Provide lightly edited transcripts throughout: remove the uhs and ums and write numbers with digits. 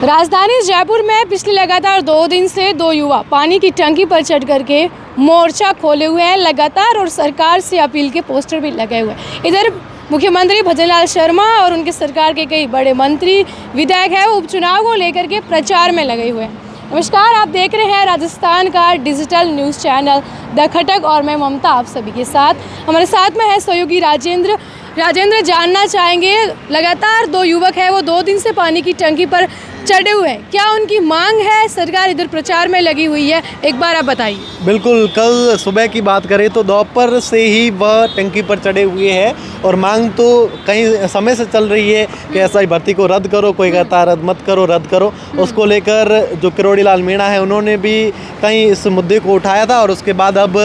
राजधानी जयपुर में पिछले लगातार 2 दिन से 2 युवा पानी की टंकी पर चढ़ करके मोर्चा खोले हुए हैं लगातार, और सरकार से अपील के पोस्टर भी लगे हुए हैं। इधर मुख्यमंत्री भजनलाल शर्मा और उनके सरकार के कई बड़े मंत्री विधायक हैं, वो उपचुनाव को लेकर के प्रचार में लगे हुए हैं। नमस्कार, आप देख रहे हैं राजस्थान का डिजिटल न्यूज़ चैनल द खटक, और मैं ममता आप सभी के साथ। हमारे साथ में है सहयोगी राजेंद्र। जानना चाहेंगे, लगातार 2 युवक हैं, वो 2 दिन से पानी की टंकी पर चढ़े हुए हैं, क्या उनकी मांग है? सरकार इधर प्रचार में लगी हुई है, एक बार आप बताइए। बिल्कुल, कल सुबह की बात करें तो दोपहर से ही वह टंकी पर चढ़े हुए हैं और मांग तो कई समय से चल रही है कि एसआई भर्ती को रद्द करो। कोई कहता है रद्द मत करो, रद्द करो। उसको लेकर जो किरोड़ी लाल मीणा है, उन्होंने भी कहीं इस मुद्दे को उठाया था, और उसके बाद अब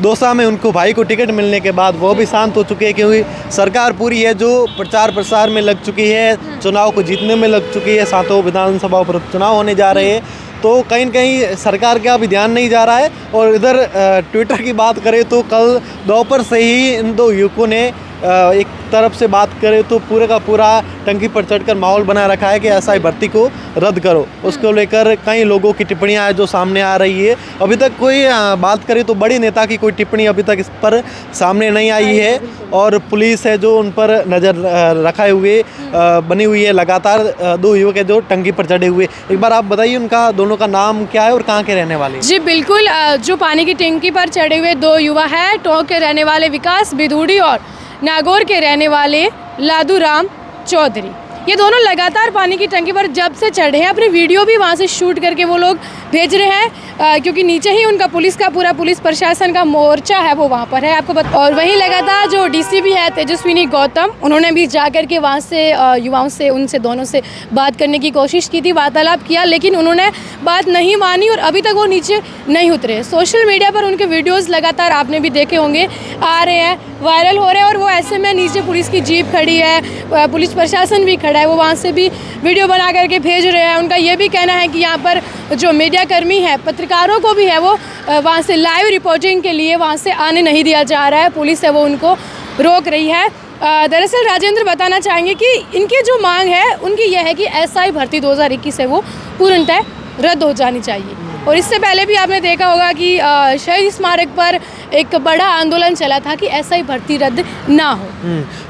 दौसा में उनको भाई को टिकट मिलने के बाद वो भी शांत हो चुके हैं, क्योंकि सरकार पूरी है जो प्रचार प्रसार में लग चुकी है, चुनाव को जीतने में लग चुकी है। सातों विधानसभा पर चुनाव होने जा रहे हैं, तो कहीं न कहीं सरकार का भी ध्यान नहीं जा रहा है। और इधर ट्विटर की बात करें तो कल दोपहर से ही इन 2 युवकों ने एक तरफ से बात करें तो पूरे का पूरा टंकी पर चढ़कर माहौल बना रखा है कि एसआई भर्ती को रद्द करो। उसको लेकर कई लोगों की टिप्पणियां हैं जो सामने आ रही है। अभी तक कोई बात करें तो बड़ी नेता की कोई टिप्पणी अभी तक इस पर सामने नहीं आई है, और पुलिस है जो उन पर नज़र रखाए हुए बनी हुई है। लगातार 2 युवक है जो टंकी पर चढ़े हुए। एक बार आप बताइए उनका दोनों का नाम क्या है और कहाँ के रहने वाले? जी बिल्कुल, जो पानी की टंकी पर चढ़े हुए 2 युवा हैं, टोंक के रहने वाले विकास बिधूड़ी और नागौर के रहने वाले लादूराम चौधरी, ये दोनों लगातार पानी की टंकी पर जब से चढ़े हैं, अपनी वीडियो भी वहाँ से शूट करके वो लोग भेज रहे हैं, क्योंकि नीचे ही उनका पूरा पुलिस प्रशासन का मोर्चा है वो वहाँ पर है, आपको बता। और वहीं लगातार जो डीसीपी है तेजस्विनी गौतम, उन्होंने भी जा कर के वहाँ से युवाओं से, उनसे दोनों से बात करने की कोशिश की थी, वार्तालाप किया, लेकिन उन्होंने बात नहीं मानी और अभी तक वो नीचे नहीं उतरे। सोशल मीडिया पर उनके वीडियोज़ लगातार आपने भी देखे होंगे, आ रहे हैं, वायरल हो रहे हैं, और वो ऐसे में नीचे पुलिस की जीप खड़ी है, पुलिस प्रशासन भी खड़ा है, वो वहाँ से भी वीडियो बना करके भेज रहे हैं। उनका ये भी कहना है कि यहाँ पर जो मीडिया कर्मी है, पत्रकारों को भी है, वो वहाँ से लाइव रिपोर्टिंग के लिए वहाँ से आने नहीं दिया जा रहा है, पुलिस है वो उनको रोक रही है। दरअसल राजेंद्र बताना चाहेंगे कि इनकी जो मांग है उनकी यह है कि एसआई भर्ती 2021 है वो पूर्णतः रद्द हो जानी चाहिए। और इससे पहले भी आपने देखा होगा कि शहीद स्मारक पर एक बड़ा आंदोलन चला था कि एसआई भर्ती रद्द ना हो।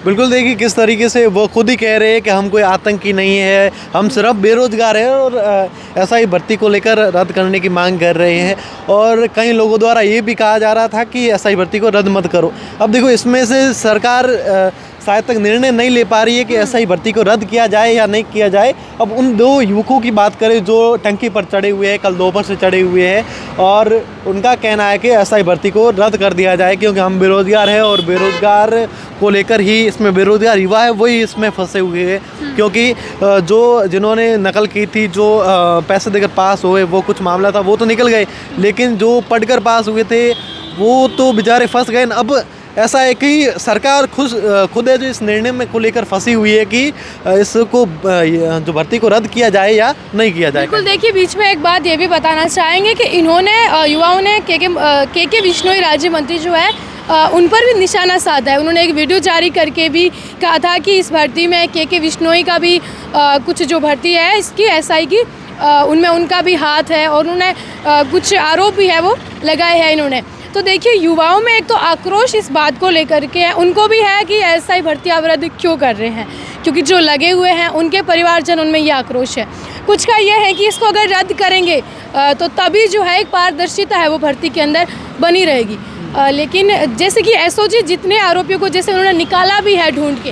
बिल्कुल, देखिए किस तरीके से वो खुद ही कह रहे हैं कि हम कोई आतंकी नहीं है, हम सिर्फ बेरोजगार हैं, और एसआई भर्ती को लेकर रद्द करने की मांग कर रहे हैं। और कई लोगों द्वारा ये भी कहा जा रहा था कि एसआई भर्ती को रद्द मत करो। अब देखो, इसमें से सरकार शायद तक निर्णय नहीं ले पा रही है कि एसआई भर्ती को रद्द किया जाए या नहीं किया जाए। अब उन 2 युवकों की बात करें जो टंकी पर चढ़े हुए हैं, कल दोपहर से चढ़े हुए हैं, और उनका कहना है कि एसआई भर्ती को रद्द कर दिया जाए, क्योंकि हम बेरोजगार हैं, और बेरोजगार को लेकर ही इसमें बेरोजगार युवा है वही इसमें फंसे हुए हैं। क्योंकि जो जिन्होंने नकल की थी, जो पैसे देकर पास हुए, वो कुछ मामला था वो तो निकल गए, लेकिन जो पढ़कर पास हुए थे वो तो बेचारे फंस गए। अब ऐसा है कि सरकार खुद है जो इस निर्णय में को लेकर फंसी हुई है कि इसको जो भर्ती को रद्द किया जाए या नहीं किया जाए। बिल्कुल, देखिए बीच में एक बात ये भी बताना चाहेंगे कि इन्होंने युवाओं ने के विश्नोई राज्य मंत्री जो है उन पर भी निशाना साधा है। उन्होंने एक वीडियो जारी करके भी कहा था कि इस भर्ती में के विश्नोई का भी कुछ जो भर्ती है इसकी एसआई की, उनमें उनका भी हाथ है, और उन्होंने कुछ आरोप भी है वो लगाए हैं इन्होंने। तो देखिए, युवाओं में एक तो आक्रोश इस बात को लेकर के है, उनको भी है कि एसआई भर्ती आप रद्द क्यों कर रहे हैं, क्योंकि जो लगे हुए हैं उनके परिवारजन, उनमें ये आक्रोश है। कुछ का ये है कि इसको अगर रद्द करेंगे तो तभी जो है एक पारदर्शिता है वो भर्ती के अंदर बनी रहेगी। लेकिन जैसे कि एसओजी जितने आरोपियों को जैसे उन्होंने निकाला भी है ढूंढ के,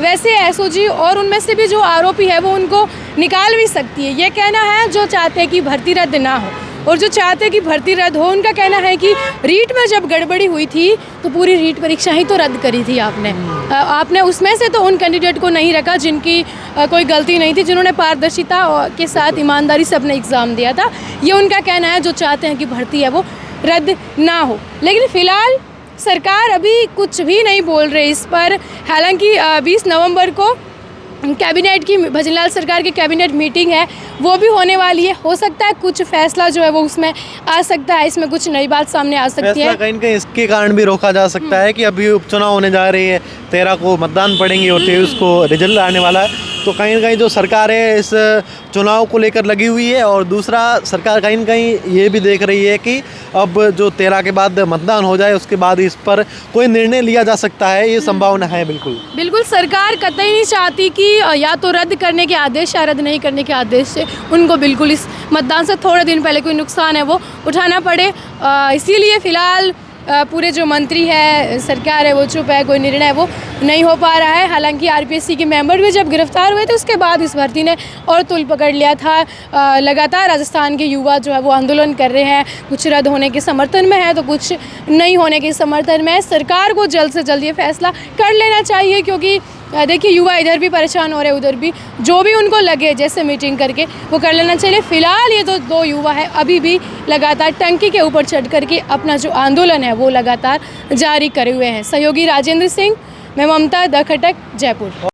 वैसे एसओजी और उनमें से भी जो आरोपी है वो उनको निकाल भी सकती है। ये कहना है जो चाहते हैं कि भर्ती रद्द ना हो, और जो चाहते हैं कि भर्ती रद्द हो, उनका कहना है कि रीट में जब गड़बड़ी हुई थी तो पूरी रीट परीक्षा ही तो रद्द करी थी आपने उसमें से तो उन कैंडिडेट को नहीं रखा जिनकी कोई गलती नहीं थी, जिन्होंने पारदर्शिता के साथ ईमानदारी से अपना एग्ज़ाम दिया था। ये उनका कहना है जो चाहते हैं कि भर्ती है वो रद्द ना हो। लेकिन फ़िलहाल सरकार अभी कुछ भी नहीं बोल रही इस पर। हालांकि 20 नवंबर को कैबिनेट की, भजनलाल सरकार की कैबिनेट मीटिंग है, वो भी होने वाली है। हो सकता है कुछ फैसला जो है वो उसमें आ सकता है, इसमें कुछ नई बात सामने आ सकती है। कहीं न कहीं इसके कारण भी रोका जा सकता है कि अभी उपचुनाव होने जा रहे हैं, 13 को मतदान पड़ेंगे और 23 को रिजल्ट आने वाला है। तो कहीं ना कहीं जो सरकार है इस चुनाव को लेकर लगी हुई है, और दूसरा सरकार कहीं ना कहीं ये भी देख रही है कि अब जो 13 के बाद मतदान हो जाए उसके बाद इस पर कोई निर्णय लिया जा सकता है, ये संभावना है। बिल्कुल बिल्कुल, सरकार कतई नहीं चाहती कि या तो रद्द करने के आदेश या रद्द नहीं करने के आदेश से उनको बिल्कुल इस मतदान से थोड़े दिन पहले कोई नुकसान है वो उठाना पड़े। इसीलिए फ़िलहाल पूरे जो मंत्री है, सरकार है, वो चुप है, कोई निर्णय वो नहीं हो पा रहा है। हालांकि आरपीएससी के मेंबर भी जब गिरफ्तार हुए थे उसके बाद इस भर्ती ने और तूल पकड़ लिया था। लगातार राजस्थान के युवा जो है वो आंदोलन कर रहे हैं, कुछ रद्द होने के समर्थन में है तो कुछ नहीं होने के समर्थन में है। सरकार को जल्द से जल्द ये फैसला कर लेना चाहिए, क्योंकि देखिए युवा इधर भी परेशान हो रहे हैं, उधर भी, जो भी उनको लगे जैसे मीटिंग करके वो कर लेना चाहिए। फिलहाल ये दो युवा है अभी भी लगातार टंकी के ऊपर चढ़ करके अपना जो आंदोलन है वो लगातार जारी करे हुए हैं। सहयोगी राजेंद्र सिंह, मैं ममता, द खटक, जयपुर।